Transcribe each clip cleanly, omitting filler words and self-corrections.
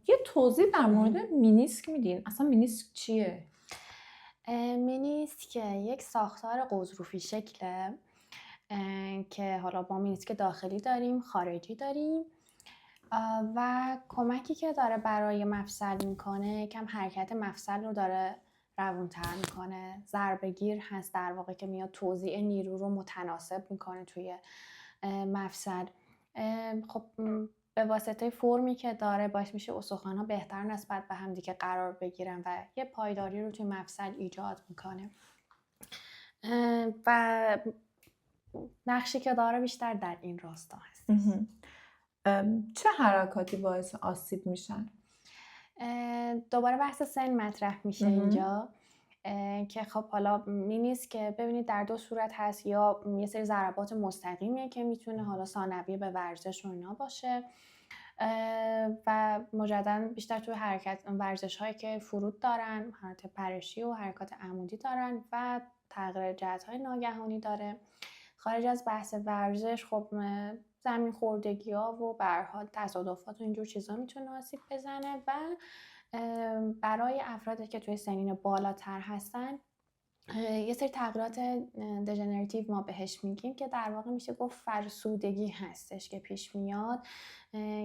یه توضیح در مورد مینیسک میدین؟ اصلا مینیسک چیه؟ مینیسک یک ساختار قطرفی شکله که حالا ما مینیسک داخلی داریم، خارجی داریم و کمکی که داره برای مفصل میکنه یکم حرکت مفصل رو داره روونتر میکنه. ضربه‌گیر هست در واقع که میاد توزیع نیرو رو متناسب میکنه توی مفصل. خب به واسطه فرمی که داره باعث میشه استخوان‌ها بهتر نسبت به هم دیگه قرار بگیرن و یه پایداری رو توی مفصل ایجاد میکنه و نقشی که داره بیشتر در این راستا هست. چه حرکاتی باعث آسیب میشن؟ دوباره بحث سن مطرح میشه اینجا که خب حالا نیست که ببینید در دو صورت هست، یا یه سری ضربات مستقیمیه که میتونه حالا ثانویه به ورزش و اینا باشه و مجددا بیشتر توی ورزش هایی که فرود دارن، حرکت پرشی و حرکات عمودی دارن و تغییر جهت های ناگهانی داره. خارج از بحث ورزش خب زمین خوردگی ها و به هر حال تصادفات و اینجور چیزا میتونه آسیب بزنه و برای افرادی که توی سنین بالاتر هستن یه سری تغییرات دژنراتیو ما بهش میگیم که در واقع میشه گفت فرسودگی هستش که پیش میاد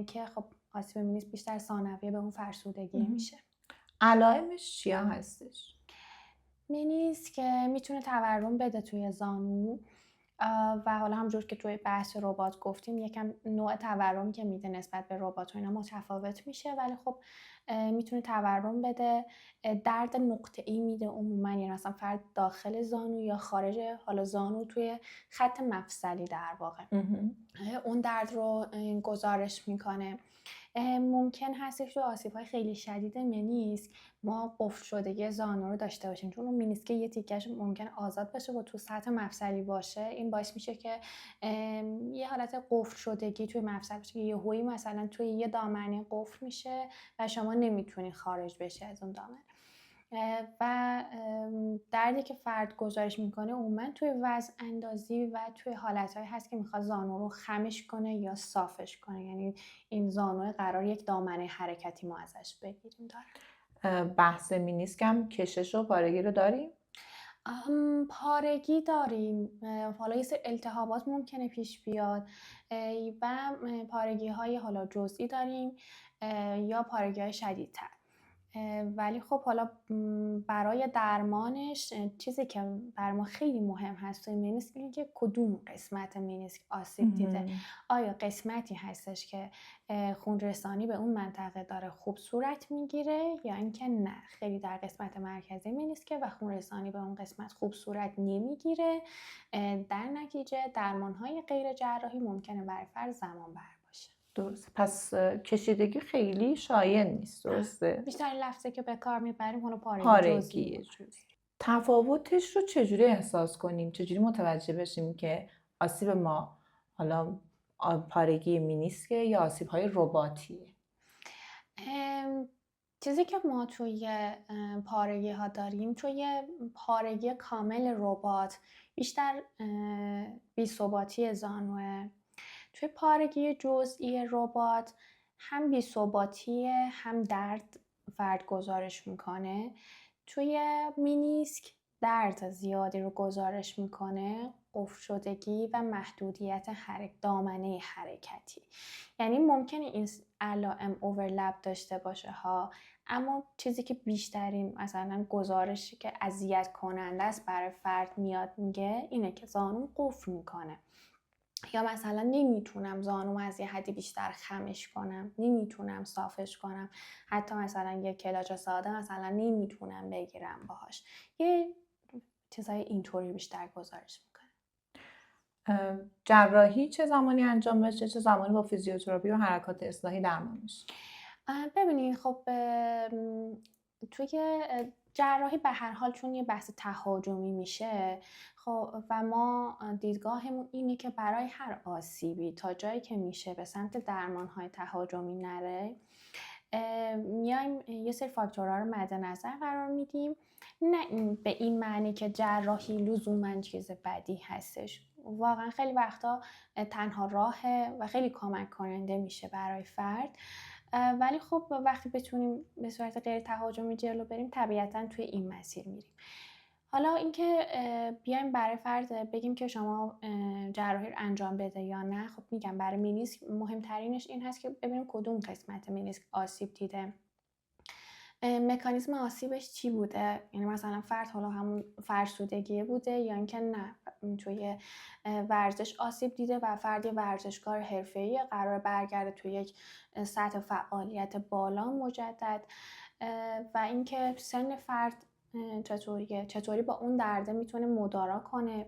که خب آسیب مینیسک بیشتر ثانویه به اون فرسودگی میشه. علائمش چیا هستش؟ مینیسک میتونه تورم بده توی زانو و حالا همونجور که توی بحث ربات گفتیم یکم نوع تورمی که میده نسبت به ربات و اینا متفاوت میشه، ولی خب میتونه تورم بده. درد نقطه‌ای میده عموما، یعنی مثلا فرد داخل زانو یا خارج حالا زانو توی خط مفصلی در واقع اون درد رو گزارش میکنه. ممکن هستش تو آسیب‌های خیلی شدید مینیسک ما قفل شدگی زانو رو داشته باشیم، چون اون مینیسک یه تیکش ممکن آزاد باشه و تو سطح مفصلی باشه. این باعث میشه که یه حالت قفل شدگی توی مفصل باشه که یهویی مثلا توی یه دامنه قفل میشه و شما نمیتونی خارج بشی از اون دامنه. و دردی که فرد گزارش میکنه عموما توی وزن اندازی و توی حالتهایی هست که میخواد زانو رو خمش کنه یا صافش کنه، یعنی این زانو قرار یک دامنه حرکتی ما ازش بگیریم داره. بحث مینیسک هم کشش و پارگی رو داریم؟ پارگی داریم، حالا یه سری التهابات ممکنه پیش بیاد و پارگی های حالا جزئی داریم یا پارگی های شدیدتر. ولی خب حالا برای درمانش چیزی که بر ما خیلی مهم هست توی مینیسک اینه که کدوم قسمت مینیسک آسیب دیده. آیا قسمتی هستش که خون رسانی به اون منطقه داره خوب صورت میگیره یا اینکه نه خیلی در قسمت مرکزی مینیسکه و خون رسانی به اون قسمت خوب صورت نمیگیره. در نتیجه درمانهای غیر جراحی ممکنه برای فرد زمان بر باشه. درست. پس کشیدگی خیلی شایع نیست، درسته؟ بیشتر لفظی که به کار میبریم حالا پارگی. تفاوتش رو چجوری احساس کنیم؟ چجوری متوجه بشیم که آسیب ما حالا پارگی مینیسکه یا آسیب‌های رباطیه؟ چیزی که ما توی پارگی ها داریم، توی پارگی کامل رباط بیشتر بی‌ثباتی زانوه. توی پارگی جزئی رباط هم بی‌ثباتیه هم درد فرد گزارش میکنه. توی مینیسک درد زیادی رو گزارش میکنه، قفل شدگی و محدودیت دامنه حرکتی. یعنی ممکنه این علائم اوورلپ داشته باشه ها، اما چیزی که بیشترین مثلا گزارشی که اذیت کننده است برای فرد میاد میگه اینه که زانو قفل میکنه، یا مثلا نمیتونم زانوم از یه حدی بیشتر خمش کنم، نمیتونم صافش کنم، حتی مثلا یه کلاچ ساده مثلا نمیتونم بگیرم باهاش. یه چیزای اینطوری بیشتر گزارش میکنه. جراحی چه زمانی انجام بشه، چه زمانی با فیزیوتراپی و حرکات اصلاحی درمان میشه؟ ببینید خب توی جراحی به هر حال چون یه بحث تهاجمی میشه خب و ما دیدگاهمون اینه که برای هر آسیبی تا جایی که میشه به سمت درمانهای تهاجمی نره، میایم یه سری فاکتورها رو مد نظر قرار میدیم. نه به این معنی که جراحی لزوما چیز بدی هستش، واقعا خیلی وقتا تنها راهه و خیلی کمک کننده میشه برای فرد. ولی خب وقتی بتونیم به صورت غیر تهاجمی جلو بریم طبیعتا توی این مسیر میریم. حالا اینکه بیایم برای فرض بگیم که شما جراحی رو انجام بده یا نه، خب میگم برای مینیسک مهمترینش این هست که ببینیم کدوم قسمت مینیسک آسیب دیده، مکانیزم آسیبش چی بوده، یعنی مثلا فرد حالا همون فرسودگی بوده یا اینکه نه توی ورزش آسیب دیده و فرد یه ورزشکار حرفه‌ای قرار برگرده توی یک سطح فعالیت بالا مجدد، و اینکه سن فرد چطوریه، چطوری با اون درده میتونه مدارا کنه،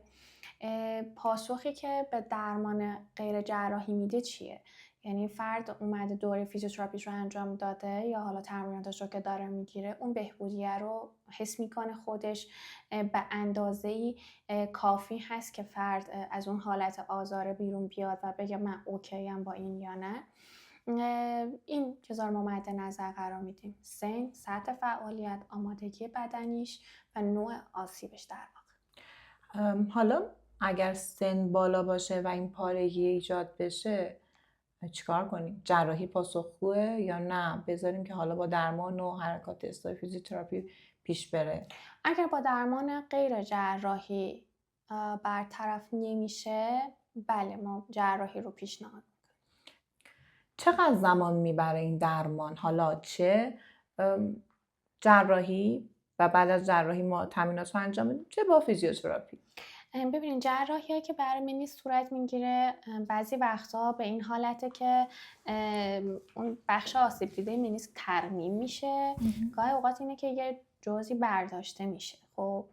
پاسخی که به درمان غیر جراحی میده چیه، یعنی فرد اومده دوره فیزیوتراپیش رو انجام داده یا حالا تمریناتش رو که داره میگیره اون بهبودیه رو حس میکنه خودش به اندازه‌ای کافی هست که فرد از اون حالت آزار بیرون بیاد و بگه من اوکیم با این یا نه. این چیزا رو ما مد نظر قرار میدیم: سن، سطح فعالیت، آمادگی بدنیش و نوع آسیبش در واقع. حالا اگر سن بالا باشه و این پارگی ایجاد بشه چیکار کنیم؟ جراحی پاسخگوه یا نه بذاریم که حالا با درمان و حرکات اصلاحی فیزیوتراپی پیش بره؟ اگر با درمان غیر جراحی برطرف نمیشه، بله ما جراحی رو پیشنهاد. چقدر زمان میبره این درمان؟ حالا چه جراحی و بعد از جراحی ما تمرینات رو انجام بدیم، چه با فیزیوتراپی؟ ببینین جراحی که برای مینیسک صورت میگیره بعضی وقتا به این حالته که اون بخش آسیب دیده مینیسک ترمیم میشه، گاهی اوقات اینه که یه جزئی برداشته میشه. خب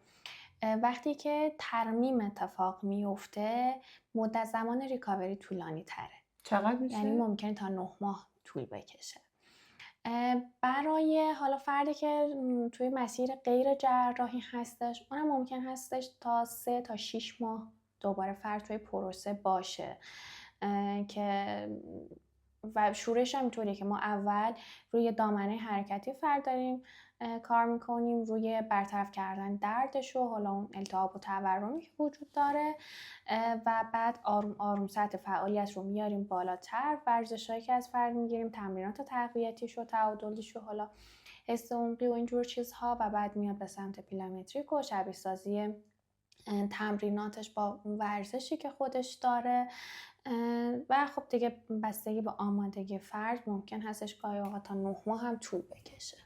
وقتی که ترمیم اتفاق میفته مدت زمان ریکاوری طولانی تره. چقدر میشه؟ یعنی ممکنه تا 9 ماه طول بکشه. برای حالا فردی که توی مسیر غیر جراحی هستش، اونم ممکن هستش تا 3 تا 6 ماه دوباره فرد توی پروسه باشه که و شورش هم اینطوریه که ما اول روی دامنه حرکتی فرد داریم کار میکنیم، روی برطرف کردن دردش و حالا اون التهاب و تورمی که وجود داره، و بعد آروم آروم سطح فعالیت رو میاریم بالاتر، ورزشایی که از فرد میگیریم، تمرینات تقویتیش و تعادلیش و حالا حس عمقی و اینجور چیزها، و بعد میاد به سمت پیلامتریک و شبیه سازی تمریناتش با اون ورزشی که خودش داره، و خب دیگه بستگی به آمادگی فرد ممکن هستش گاهی اوقات تا 9 ماه هم طول بکشه.